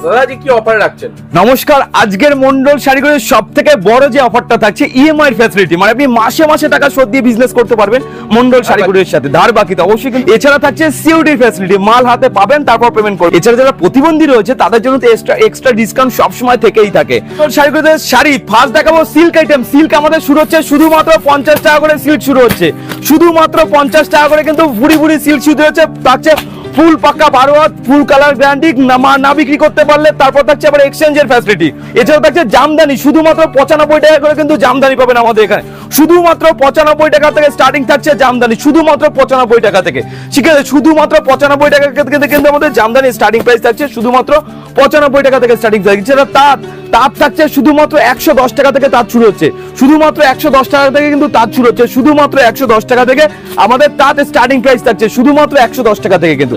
দাদাজি কি অফার রাখছেন? নমস্কার, আজকের মন্ডল শাড়িগুলোর সব থেকে বড় যে অফারটা থাকছে ইএমআই ফ্যাসিলিটি, মানে আপনি মাসে মাসে টাকা শোধ দিয়ে বিজনেস করতে পারবেন মন্ডল শাড়িগুলোর সাথে, ধার বাকিতে অবশ্যই। কিন্তু এছাড়া থাকছে সিওডি ফ্যাসিলিটি, মাল হাতে পাবেন তারপর পেমেন্ট করবেন। এছাড়া যারা প্রতিবন্ধী রয়েছে তাদের জন্য তো এক্সট্রা ডিসকাউন্ট সবসময় থেকেই থাকে। শাড়িগুলোতে শাড়ি ফার্স্ট দেখাবো সিল্ক আইটেম। সিল্ক আমাদের শুরু হচ্ছে শুধুমাত্র 50 টাকা করে, সিল্ক শুরু হচ্ছে শুধুমাত্র 50 টাকা করে, কিন্তু ভুড়ি ভুড়ি সিল্ক শুরু হচ্ছে। থাকছে ফুল পাক্কা 12 হাত ফুল কালার গ্যারান্টি, না বিক্রি করতে পারলে তারপর থাকছে আবার এক্সচেঞ্জের ফ্যাসিলিটি। এছাড়াও থাকছে জামদানি, শুধুমাত্র 95 টাকা করে কিন্তু জামদানি পাবেন আমাদের এখানে। শুধুমাত্র 95 টাকা থেকে স্টার্টিং থাকছে জামদানি, শুধুমাত্র 95 টাকা থেকে। ঠিক আছে, শুধুমাত্র 95 টাকা থেকে কিন্তু আমাদের জামদানি স্টার্টিং প্রাইস থাকছে শুধুমাত্র 95 টাকা থেকে স্টার্টিং থাকছে। এছাড়া তাঁত থাকছে শুধুমাত্র 110 টাকা থেকে তাঁত শুরু হচ্ছে, শুধুমাত্র 110 টাকা থেকে কিন্তু তাঁত শুরু হচ্ছে, শুধুমাত্র 110 টাকা থেকে আমাদের তাঁত স্টার্টিং প্রাইস থাকছে শুধুমাত্র 110 টাকা থেকে কিন্তু।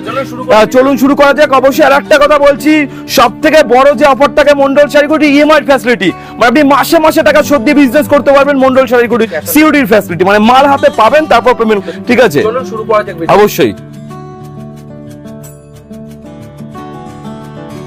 চলুন শুরু করা যাক। অবশ্যই আর একটা কথা বলছি, সব থেকে বড় যে অফার থাকে মন্ডল শাড়িগুটি ইএমআই ফ্যাসিলিটি, মানে আপনি মাসে মাসে টাকা শোধ দিয়ে বিজনেস করতে পারবেন মন্ডল শাড়িগুটি। সিওডির ফ্যাসিলিটি, মানে মাল হাতে পাবেন তারপর পেমেন্ট। ঠিক আছে, চলুন শুরু করা যাক। অবশ্যই।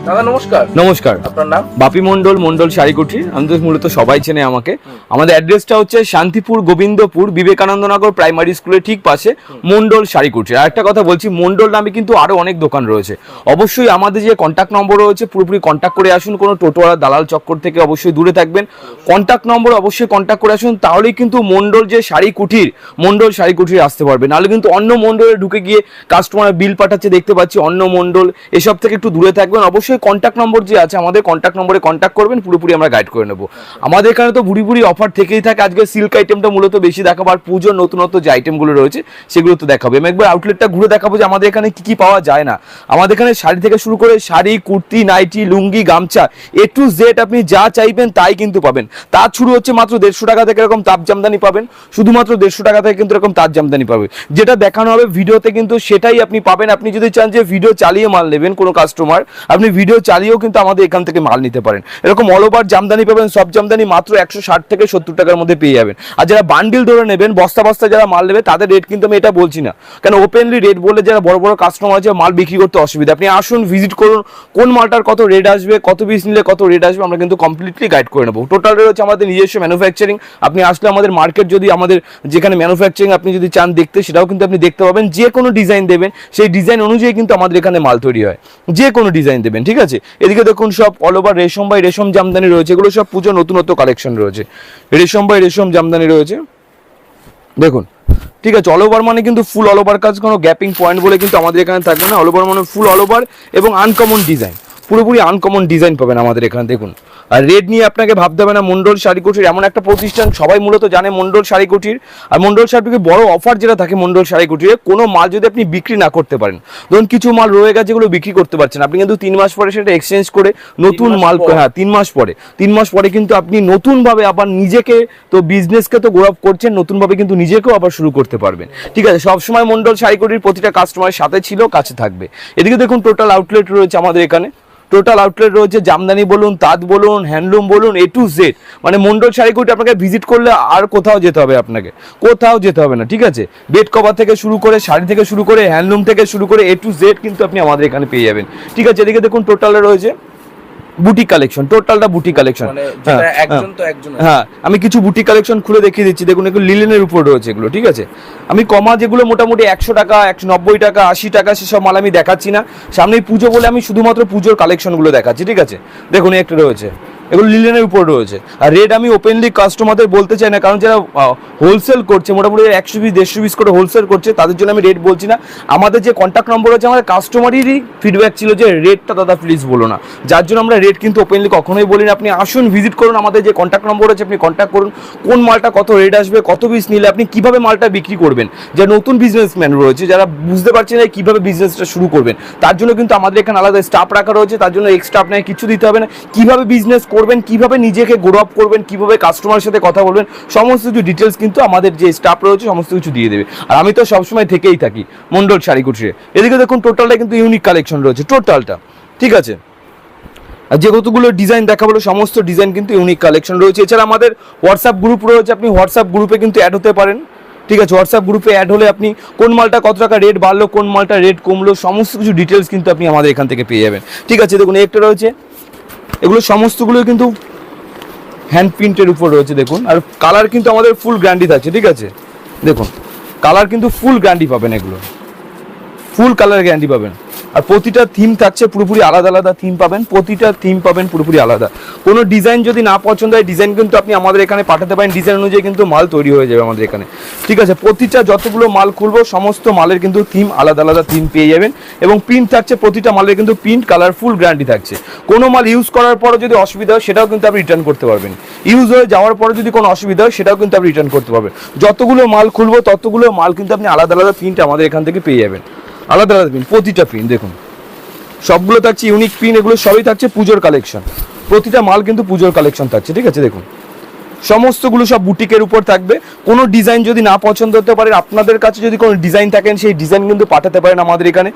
দাদা নমস্কার। নমস্কার, আপনার নাম? বাপি মন্ডল, মন্ডল শাড়িকুটির। আমি তো মূলত সবাই চেনে আমাকে। আমাদের অ্যাড্রেসটা হচ্ছে শান্তিপুর গোবিন্দপুর বিবেকানন্দ নগর প্রাইমারি স্কুলের ঠিক পাশে মন্ডল শাড়িকুটির। আর একটা কথা বলছি, মন্ডল নামে কিন্তু আরো অনেক দোকান রয়েছে। অবশ্যই আমাদের যে কন্ট্যাক্ট নম্বর রয়েছে পুরোপুরি কন্ট্যাক্ট করে আসুন। কোনো টোটোওয়ালা দালাল চক্কর থেকে অবশ্যই দূরে থাকবেন। কন্ট্যাক্ট নম্বর অবশ্যই কন্ট্যাক্ট করে আসুন, তাহলেই কিন্তু মন্ডল যে শাড়িকুটির, মন্ডল শাড়িকুটির আসতে পারবে। নাহলে কিন্তু অন্য মন্ডলে ঢুকে গিয়ে কাস্টমার বিল পাঠাচ্ছে দেখতে পাচ্ছি, অন্য মন্ডল, এসব থেকে একটু দূরে থাকবেন। অবশ্যই কন্ট্যাক্ট নম্বর যে আছে আমাদের কন্ট্যাক্ট নম্বরে কন্ট্যাক্ট করবেন, পুরোপুরি আমরা গাইড করে নেবো। আমাদের এখানে তো ভুড়ি ভুড়ি অফার থেকেই থাকে। আজকে সিল্ক আইটেমটা মূলত বেশি দেখাবো, আর পুজোর নতুনত্ব যে আইটেমগুলো রয়েছে সেগুলো তো দেখাবো। আমি একবার আউটলেটটা ঘুরে দেখাবো যে আমাদের এখানে কি কি পাওয়া যায় না। আমাদের এখানে শাড়ি থেকে শুরু করে শাড়ি, কুর্তি, নাইটি, লুঙ্গি, গামছা, এ টু জেড আপনি যা চাইবেন তাই কিন্তু পাবেন। তার শুরু হচ্ছে মাত্র 150 টাকা থেকে এরকম তাঁত জামদানি পাবেন, শুধুমাত্র 150 টাকা থেকে কিন্তু এরকম তাঁত জামদানি পাবে। যেটা দেখানো হবে ভিডিওতে কিন্তু সেটাই আপনি পাবেন। আপনি যদি চান যে ভিডিও চালিয়ে মাল নেবেন কোনো কাস্টমার, আপনি ভিডিও চালিয়েও কিন্তু আমাদের এখান থেকে মাল নিতে পারেন। এরকম অল ওভার জামদানি পাবেন, সব জামদানি মাত্র 160 থেকে 70 টাকার মধ্যে পেয়ে যাবেন। আর যারা বান্ডিল ধরে নেবেন, বস্তা বস্তা যারা মাল নেবে, তাদের রেট কিন্তু আমি এটা বলছি না, কেন ওপেনলি রেট বললে যারা বড় বড় কাস্টমার আছে মাল বিক্রি করতে অসুবিধা। আপনি আসুন, ভিজিট করুন, কোন মালটার কত রেট আসবে, কত পিস নিলে কত রেট আসবে, আমরা কিন্তু কমপ্লিটলি গাইড করে নেবো। টোটাল রেট হচ্ছে আমাদের নিজস্ব ম্যানুফ্যাকচারিং। আপনি আসলে আমাদের মার্কেট, যদি আমাদের যেখানে ম্যানুফ্যাকচারিং আপনি যদি চান দেখতে, সেটাও কিন্তু আপনি দেখতে পাবেন। যে কোনো ডিজাইন দেবেন, সেই ডিজাইন অনুযায়ী কিন্তু আমাদের এখানে মাল তৈরি হয়। যে কোনো ডিজাইন দেবেন, ঠিক আছে। এদিকে দেখুন সব অল ওভার রেশম বাই রেশম জামদানি রয়েছে, এগুলো সব পুজো নতুনত্ব কালেকশন রয়েছে। রেশম বাই রেশম জামদানি রয়েছে দেখুন, ঠিক আছে। অল ওভার মানে কিন্তু ফুল অল ওভার কাজ, কোনো গ্যাপিং পয়েন্ট বলে কিন্তু আমাদের এখানে থাকবে না। অল ওভার মানে ফুল অল ওভার এবং আনকমন ডিজাইন, পুরোপুরি আনকমন ডিজাইন পাবেন আমাদের এখানে দেখুন। আর রেট নিয়ে আপনাকে ভাবতে হবে না। মন্ডল শাড়িকুটির এমন একটা প্রতিষ্ঠান, সবাই মূলত জানে মন্ডল শাড়িকুটির। আর মন্ডল শাড়িকুটির বড় অফার যেটা থাকে মন্ডল শাড়িকুটিরে, কোনো মাল যদি আপনি বিক্রি না করতে পারেন, ধরুন কিছু মাল রয়ে গেছে যেগুলো বিক্রি করতে পারছেন, আপনি কিন্তু 3 মাস পরে সেটা এক্সচেঞ্জ করে নতুন মাল, হ্যাঁ 3 মাস পরে কিন্তু আপনি নতুনভাবে আবার নিজেকে তো বিজনেসকে তো গ্রো আপ করছেন, নতুনভাবে কিন্তু নিজেকেও আবার শুরু করতে পারবেন। ঠিক আছে, সবসময় মন্ডল শাড়িকুটির প্রতিটা কাস্টমারের সাথে ছিল, কাছে থাকবে। এদিকে দেখুন টোটাল আউটলেট রয়েছে আমাদের এখানে। টোটাল আউটলেট রয়েছে, জামদানি বলুন, তাঁত বলুন, হ্যান্ডলুম বলুন, এ টু জেড। মানে মন্ডল শাড়িকুটি আপনাকে ভিজিট করলে আর কোথাও যেতে হবে, আপনাকে কোথাও যেতে হবে না। ঠিক আছে, বেড কভার থেকে শুরু করে, শাড়ি থেকে শুরু করে, হ্যান্ডলুম থেকে শুরু করে, এ টু জেড কিন্তু আপনি আমাদের এখানে পেয়ে যাবেন। ঠিক আছে, এদিকে দেখুন টোটালে রয়েছে বুটিক কালেকশন, টোটালটা বুটিক কালেকশন। হ্যাঁ, আমি কিছু বুটিক কালেকশন খুলে দেখিয়ে দিচ্ছি। দেখুন এগুলো লিলেনের উপর রয়েছে এগুলো, ঠিক আছে। আমি কমা যেগুলো মোটামুটি 100 টাকা, 190 টাকা, 80 টাকা, সেসব মাল আমি দেখাচ্ছি না। সামনেই পুজো বলে আমি শুধুমাত্র পুজোর কালেকশনগুলো দেখাচ্ছি, ঠিক আছে। দেখুন একটা রয়েছে, এগুলো লিলেনের উপর রয়েছে। আর রেট আমি ওপেনলি কাস্টমারদের বলতে চাই না, কারণ যারা হোলসেল করছে মোটামুটি 100 পিস 150 পিস করে হোলসেল করছে, তাদের জন্য আমি রেট বলছি না। আমাদের যে কন্ট্যাক্ট নম্বর আছে, আমাদের কাস্টমারেরই ফিডব্যাক ছিল যে রেটটা দাদা প্লিজ বলো না, যার জন্য আমরা রেট কিন্তু ওপেনলি কখনোই বলি না। আপনি আসুন, ভিজিট করুন, আমাদের যে কন্ট্যাক্ট নম্বর আছে আপনি কন্ট্যাক্ট করুন, কোন মালটা কত রেট আসবে, কত পিস নিলে আপনি কিভাবে মালটা বিক্রি করবেন। যারা নতুন বিজনেসম্যান রয়েছে, যারা বুঝতে পারছেন না কিভাবে বিজনেসটা শুরু করবেন, তার জন্য কিন্তু আমাদের এখানে আলাদা স্টাফ রাখা রয়েছে। তার জন্য এক্সট্রা আপনাকে কিছু দিতে হবে না। কিভাবে বিজনেস করবেন, কিভাবে নিজেকে গ্রো আপ করবেন, কিভাবে কাস্টমারের সাথে কথা বলবেন, সমস্ত কিছু ডিটেলস কিন্তু আমাদের যে স্টাফ রয়েছে সমস্ত কিছু দিয়ে দেবে। আর আমি তো সবসময় থেকেই থাকি মন্ডল শাড়িকুটিরে। এদিকে দেখুন টোটালটা কিন্তু ইউনিক কালেকশন রয়েছে টোটালটা, ঠিক আছে। আর যে কতগুলো ডিজাইন দেখাবো সমস্ত ডিজাইন কিন্তু ইউনিক কালেকশন রয়েছে। এছাড়া আমাদের হোয়াটসঅ্যাপ গ্রুপ রয়েছে, আপনি হোয়াটসঅ্যাপ গ্রুপে কিন্তু অ্যাড হতে পারেন। ঠিক আছে, হোয়াটসঅ্যাপ গ্রুপে অ্যাড হলে আপনি কোন মালটা কত টাকা রেট বাড়লো, কোন মালটা রেট কমলো, সমস্ত কিছু ডিটেলস কিন্তু আপনি আমাদের এখান থেকে পেয়ে যাবেন। ঠিক আছে, দেখুন একটা রয়েছে এগুলো সমস্তগুলো কিন্তু হ্যান্ড প্রিন্টের উপর রয়েছে দেখুন। আর কালার কিন্তু আমাদের ফুল গ্যারান্টি থাকছে, ঠিক আছে। দেখুন কালার কিন্তু ফুল গ্যারান্টি পাবেন, এগুলো ফুল কালার গ্যারান্টি পাবেন। আর প্রতিটা থিম থাকছে পুরোপুরি আলাদা আলাদা থিম পাবেন, প্রতিটা থিম পাবেন পুরোপুরি আলাদা। কোনো ডিজাইন যদি না পছন্দ হয় ডিজাইন কিন্তু আপনি আমাদের এখানে পাঠাতে পারেন, ডিজাইন অনুযায়ী কিন্তু মাল তৈরি হয়ে যাবে আমাদের এখানে, ঠিক আছে। প্রতিটা যতগুলো মাল খুলবো সমস্ত মালের কিন্তু থিম আলাদা আলাদা থিম পেয়ে যাবেন এবং প্রিন্ট থাকছে, প্রতিটা মালের কিন্তু প্রিন্ট কালার ফুল গ্যারান্টি থাকছে। কোনো মাল ইউজ করার পরও যদি অসুবিধা হয় সেটাও কিন্তু আপনি রিটার্ন করতে পারবেন, ইউজ হয়ে যাওয়ার পরে যদি কোনো অসুবিধা হয় সেটাও কিন্তু আপনি রিটার্ন করতে পারবেন। যতগুলো মাল খুলবো ততগুলো মাল কিন্তু আপনি আলাদা আলাদা প্রিন্ট আমাদের এখান থেকে পেয়ে যাবেন, আলাদা আলাদা প্রিন্ট, প্রতিটা প্রিন্ট দেখুন সবগুলো থাকছে ইউনিক প্রিন্ট, এগুলো সবই থাকছে পুজোর কালেকশন, প্রতিটা মাল কিন্তু পুজোর কালেকশন থাকছে, ঠিক আছে। দেখুন সমস্তগুলো সব বুটিকের উপর থাকবে। কোনো ডিজাইন যদি না পছন্দ হতে পারে, আপনাদের কাছে যদি কোনো ডিজাইন থাকেন সেই ডিজাইন কিন্তু পাঠাতে পারেন আমাদের এখানে,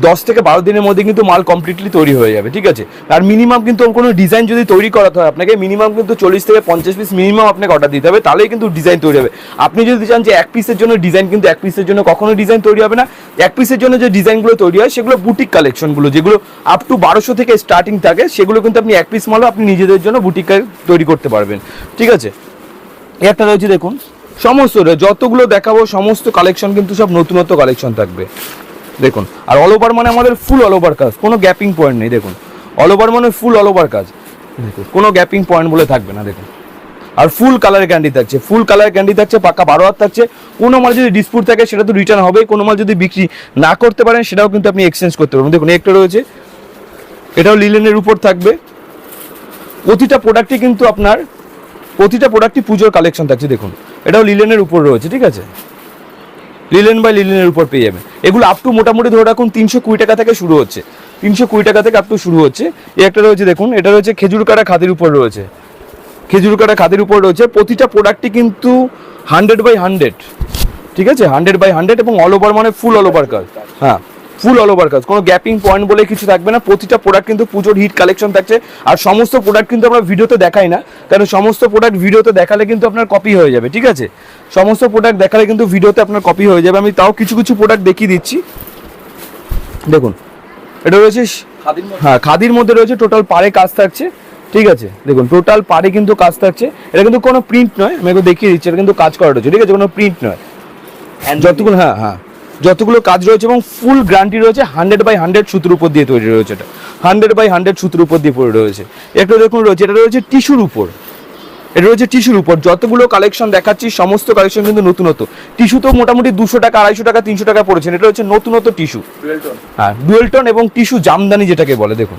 10 থেকে 12 দিনের মধ্যে কিন্তু মাল কমপ্লিটলি তৈরি হয়ে যাবে, ঠিক আছে। আর মিনিমাম কিন্তু কোনো ডিজাইন যদি তৈরি করাতে হয় আপনাকে মিনিমাম কিন্তু 40 থেকে 50 পিস মিনিমাম আপনাকে অর্ডার দিতে হবে, তাহলেই কিন্তু ডিজাইন তৈরি হবে। আপনি যদি চান যে এক পিসের জন্য ডিজাইন, কিন্তু এক পিসের জন্য কখনো ডিজাইন তৈরি হবে না। এক পিসের জন্য যে ডিজাইনগুলো তৈরি হয় সেগুলো বুটিক কালেকশনগুলো, যেগুলো আপ টু 1200 থেকে স্টার্টিং থাকে, সেগুলো কিন্তু আপনি এক পিস মালও আপনি নিজেদের জন্য বুটিক তৈরি করতে পারবেন, ঠিক আছে। একটা রয়েছে দেখুন, সমস্ত যতগুলো দেখাবো সমস্ত কালেকশন কিন্তু সব নতুনত্ব কালেকশন থাকবে দেখুন। আর অল ওভার মানে আমাদের ফুল অল ওভার কাজ, কোনো গ্যাপিং পয়েন্ট নেই দেখুন। অল ওভার মানে ফুল অল ওভার কাজ দেখুন, কোনো গ্যাপিং পয়েন্ট বলে থাকবে না দেখুন। আর ফুল কালার গ্যারান্টি থাকছে, ফুল কালার গ্যারান্টি থাকছে, পাকা 12 হাত থাকছে। কোনো মাল যদি ডিসপুট থাকে সেটা তো রিটার্ন হবে, কোনো মাল যদি বিক্রি না করতে পারেন সেটাও কিন্তু আপনি এক্সচেঞ্জ করতে পারবেন। দেখুন একটা রয়েছে, এটাও লিলেনের উপর থাকবে। প্রতিটা প্রোডাক্টই কিন্তু আপনার প্রতিটা প্রোডাক্টই পুজোর কালেকশন থাকছে দেখুন। এটাও লিলেনের উপর রয়েছে, ঠিক আছে, লিলেন বাই লিলেনের উপর পেয়ে যাবেন। এগুলো আপ টু মোটামুটি ধরে রাখুন 320 টাকা থেকে শুরু হচ্ছে, 320 টাকা থেকে আপ টু শুরু হচ্ছে। এই একটা রয়েছে দেখুন, এটা রয়েছে খেজুর কাটা খাদির উপর রয়েছে, খেজুর কাটা খাদির উপর রয়েছে। প্রতিটা প্রোডাক্টই কিন্তু 100/100, ঠিক আছে, 100/100 এবং অল ওভার মানে ফুল অল ওভার কাজ, হ্যাঁ ফুল অল ওভার কাজ, কোনো গ্যাপিং পয়েন্ট বলে কিছু থাকবে না। প্রতিটা প্রোডাক্ট কিন্তু পুজোর হিট কালেকশন থাকছে। আর সমস্ত প্রোডাক্ট কিন্তু আমরা ভিডিওতে দেখাই না, কারণ সমস্ত প্রোডাক্ট ভিডিওতে দেখালে কিন্তু আপনার কপি হয়ে যাবে, ঠিক আছে। সমস্ত প্রোডাক্ট দেখালে কিন্তু ভিডিওতে আপনার কপি হয়ে যাবে। আমি তাও কিছু কিছু প্রোডাক্ট দেখিয়ে দিচ্ছি দেখুন। এটা রয়েছে হ্যাঁ খাদির মধ্যে রয়েছে, টোটাল পাড়ে কাজ থাকছে, ঠিক আছে। দেখুন টোটাল পাড়ে কিন্তু কাজ থাকছে, এটা কিন্তু কোনো প্রিন্ট নয়, আমি একটু দেখিয়ে দিচ্ছি, এটা কিন্তু কাজ করা রয়েছে, ঠিক আছে, কোনো প্রিন্ট নয়। যতগুলো হ্যাঁ যতগুলো কাজ রয়েছে এবং ফুল গ্যারান্টি রয়েছে, 100/100 সুতোর উপর দিয়ে তৈরি রয়েছে, এটা 100/100 সুতোর উপর দিয়ে পড়ে রয়েছে। একটা দেখুন রয়েছে, এটা রয়েছে টিস্যুর উপর, এটা রয়েছে টিস্যুর উপর। যতগুলো কালেকশন দেখাচ্ছি সমস্ত কালেকশন কিন্তু নতুনত্ব। টিস্যু তো মোটামুটি 200 টাকা 250 টাকা 300 টাকা পড়েছে, এটা হচ্ছে নতুনত্ব টিস্যু, হ্যাঁ ডুয়েল টোন এবং টিস্যু জামদানি যেটাকে বলে, দেখুন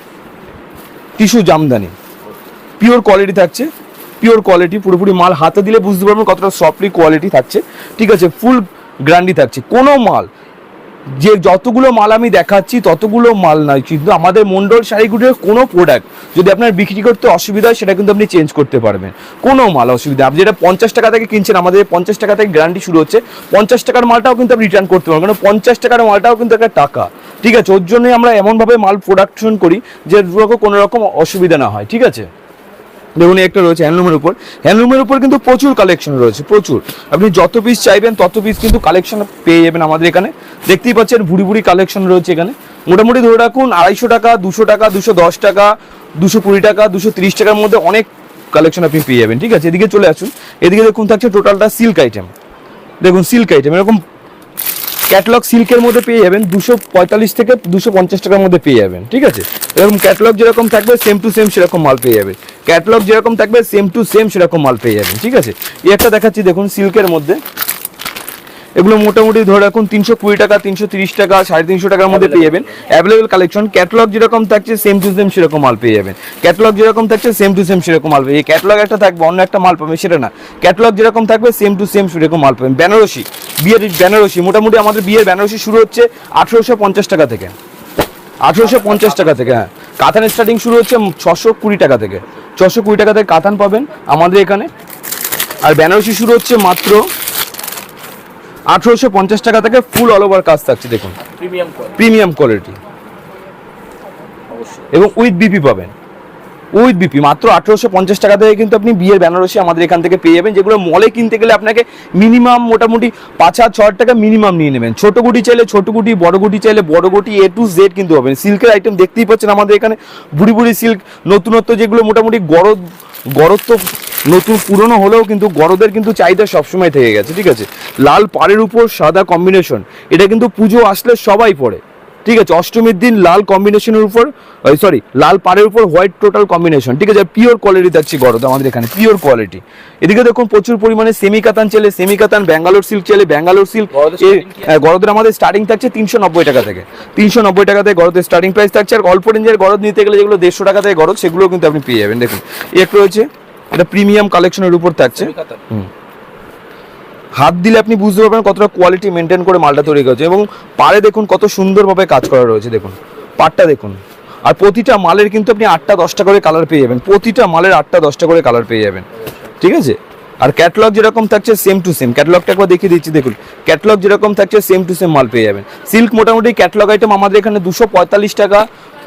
টিস্যু জামদানি পিওর কোয়ালিটি থাকছে, পিওর কোয়ালিটি, পুরোপুরি মাল হাতে দিলে বুঝতে পারবেন কতটা সফটলি কোয়ালিটি থাকছে, ঠিক আছে। ফুল গ্যারান্টি থাকছে। কোনো মাল যে যতগুলো মাল আমি দেখাচ্ছি ততগুলো মাল নয়, কিন্তু আমাদের মন্ডল শাড়িগুলোর কোনো প্রোডাক্ট যদি আপনার বিক্রি করতে অসুবিধা হয় সেটা কিন্তু আপনি চেঞ্জ করতে পারবেন, কোনো মাল অসুবিধা। আপনি যেটা 50 টাকা থেকে কিনছেন, আমাদের 50 টাকা থেকে গ্যারান্টি শুরু হচ্ছে, 50 টাকার মালটাও কিন্তু আপনি রিটার্ন করতে পারবেন, কারণ 50 টাকার মালটাও কিন্তু একটা টাকা, ঠিক আছে। ওর জন্যই আমরা এমনভাবে মাল প্রোডাকশন করি যে কোনো রকম অসুবিধা না হয়, ঠিক আছে। দেখুন একটা রয়েছে হ্যান্ডলুমের উপর, হ্যান্ডলুমের উপর কিন্তু প্রচুর কালেকশন রয়েছে, প্রচুর। আপনি যত পিস চাইবেন তত পিস কিন্তু কালেকশন পেয়ে যাবেন আমাদের এখানে। দেখতেই পাচ্ছেন ভুড়ি ভুড়ি কালেকশন রয়েছে এখানে। মোটামুটি ধরে রাখুন 250 টাকা 200 টাকা 210 টাকা 220 টাকা 230 টাকার মধ্যে অনেক কালেকশন আপনি পেয়ে যাবেন, ঠিক আছে। এদিকে চলে আসুন, এদিকে দেখুন থাকছে টোটালটা সিল্ক আইটেম, দেখুন সিল্ক আইটেম, এরকম ক্যাটলগ সিল্কের মধ্যে পেয়ে যাবেন 245 থেকে 250 টাকার মধ্যে পেয়ে যাবেন, ঠিক আছে। এরকম ক্যাটলগ যেরকম থাকবে সেম টু সেম সেরকম মাল পেয়ে যাবে, ক্যাটলগ যেরকম থাকবে সেম টু সেম সেরকম মাল পেয়ে যাবেন, ঠিক আছে। এই একটা দেখাচ্ছি দেখুন সিল্কের মধ্যে, এগুলো মোটামুটি ধরে রাখুন 320 টাকা 330 টাকা 350 টাকার মধ্যে পেয়ে যাবেন। অ্যাভেলেবল কালেকশন, ক্যাটলগ যেরকম থাকছে সেম টু সেম সেরকম মাল পেয়ে যাবেন, ক্যাটলগ যেরকম থাকছে সেম টু সেম সেরকম মাল পেয়ে, এই ক্যাটলগ একটা থাকবে অন্য একটা মাল পাবেন সেটা না, ক্যাটলগ যেরকম থাকবে সেম টু সেম সেরকম মাল পাবেন। বেনারসি, বিয়ের বেনারসি, মোটামুটি আমাদের বিয়ের বেনারসি শুরু হচ্ছে 1850 টাকা থেকে, 1850 টাকা থেকে, হ্যাঁ। কাতান স্টার্টিং শুরু হচ্ছে 620 টাকা থেকে, 620 টাকা থেকে কাতান পাবেন আমাদের এখানে। আর বেনারসি শুরু হচ্ছে মাত্র 1850 টাকা থেকে, ফুল অল ওভার কাজ থাকছে দেখুন, প্রিমিয়াম কোয়ালিটি এবং উইথ বিপি পাবেন, উইথ বিপি মাত্র 1850 টাকা থেকে কিন্তু আপনি বিয়ের বেনারসি আমাদের এখান থেকে পেয়ে যাবেন, যেগুলো মলে কিনতে গেলে আপনাকে মিনিমাম মোটামুটি 5,000-6,000 টাকা মিনিমাম নিয়ে নেবেন। ছোট গুটি চাইলে ছোট গুটি, বড় গুটি চাইলে বড় গুটি, A to Z কিন্তু হবে। সিল্কের আইটেম দেখতেই পাচ্ছেন আমাদের এখানে, বুড়ি বুড়ি সিল্ক, নতুনত্ব যেগুলো মোটামুটি গরদ তো নতুন পুরনো হলেও কিন্তু গরদের কিন্তু চাহিদা সবসময় থেকে গেছে, ঠিক আছে। লাল পাড়ের উপর সাদা কম্বিনেশন, এটা কিন্তু পুজো আসলে সবাই পরে, ঠিক আছে। অষ্টমীর দিন লাল কম্বিনেশনের উপর, সরি লাল পাড়ের উপর হোয়াইট টোটাল কম্বিনেশন, ঠিক আছে। পিওর কোয়ালিটি থাকছে গরদ আমাদের এখানে, পিওর কোয়ালিটি। এদিকে দেখুন প্রচুর পরিমাণে সেমি কাতান চাইলে সেমি কাতান, ব্যাঙ্গালোর সিল্ক চাইলে ব্যাঙ্গালোর সিল্ক। গরদের আমাদের স্টার্টিং থাকছে 390 টাকা থেকে, 390 টাকা থেকে গরদের স্টার্টিং প্রাইস থাকছে। আর অল্প রেঞ্জের গরদ নিতে গেলে যেগুলো 150 টাকা থেকে গরদ, সেগুলো কিন্তু আপনি পেয়ে যাবেন। দেখুন এক রয়েছে, এটা প্রিমিয়াম কালেকশনের উপর থাকছে। হাত দিলে আপনি বুঝতে পারবেন কতটা কোয়ালিটি মেনটেন করে মালটা তৈরি করেছে, এবং পাড়ে দেখুন কত সুন্দরভাবে কাজ করা রয়েছে, দেখুন পাড়টা দেখুন। আর প্রতিটা মালের কিন্তু আপনি 8টা-10টা করে কালার পেয়ে যাবেন, প্রতিটা মালের 8টা-10টা করে কালার পেয়ে যাবেন, ঠিক আছে। আর ক্যাটালগ যেরকম থাকছে সেম টু সেম, ক্যাটালগটা একবার দেখিয়ে দিচ্ছি, দেখুন ক্যাটালগ যেরকম থাকছে সেম টু সেম মাল পেয়ে যাবেন। সিল্ক মোটামুটি ক্যাটালগ আইটেম আমাদের এখানে 245 টাকা,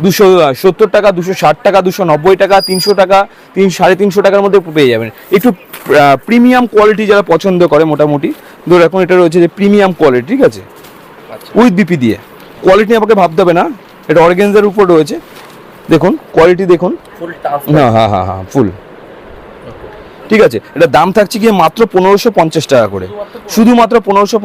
270 টাকা, 260 টাকা, 290 টাকা, 300 টাকা, 350 টাকার মধ্যে পেয়ে যাবেন। একটু প্রিমিয়াম কোয়ালিটি যারা পছন্দ করে মোটামুটি, ধরুন এখন এটা রয়েছে যে প্রিমিয়াম কোয়ালিটি, ঠিক আছে, উইথ বিপি দিয়ে। কোয়ালিটি আমাকে ভাবতে হবে না, এটা অর্গানজার উপর রয়েছে, দেখুন কোয়ালিটি দেখুন, হ্যাঁ হ্যাঁ হ্যাঁ হ্যাঁ ফুল, ঠিক আছে। এটা দাম থাকছে গিয়ে মাত্র 1550 টাকা করে, শুধুমাত্র 1550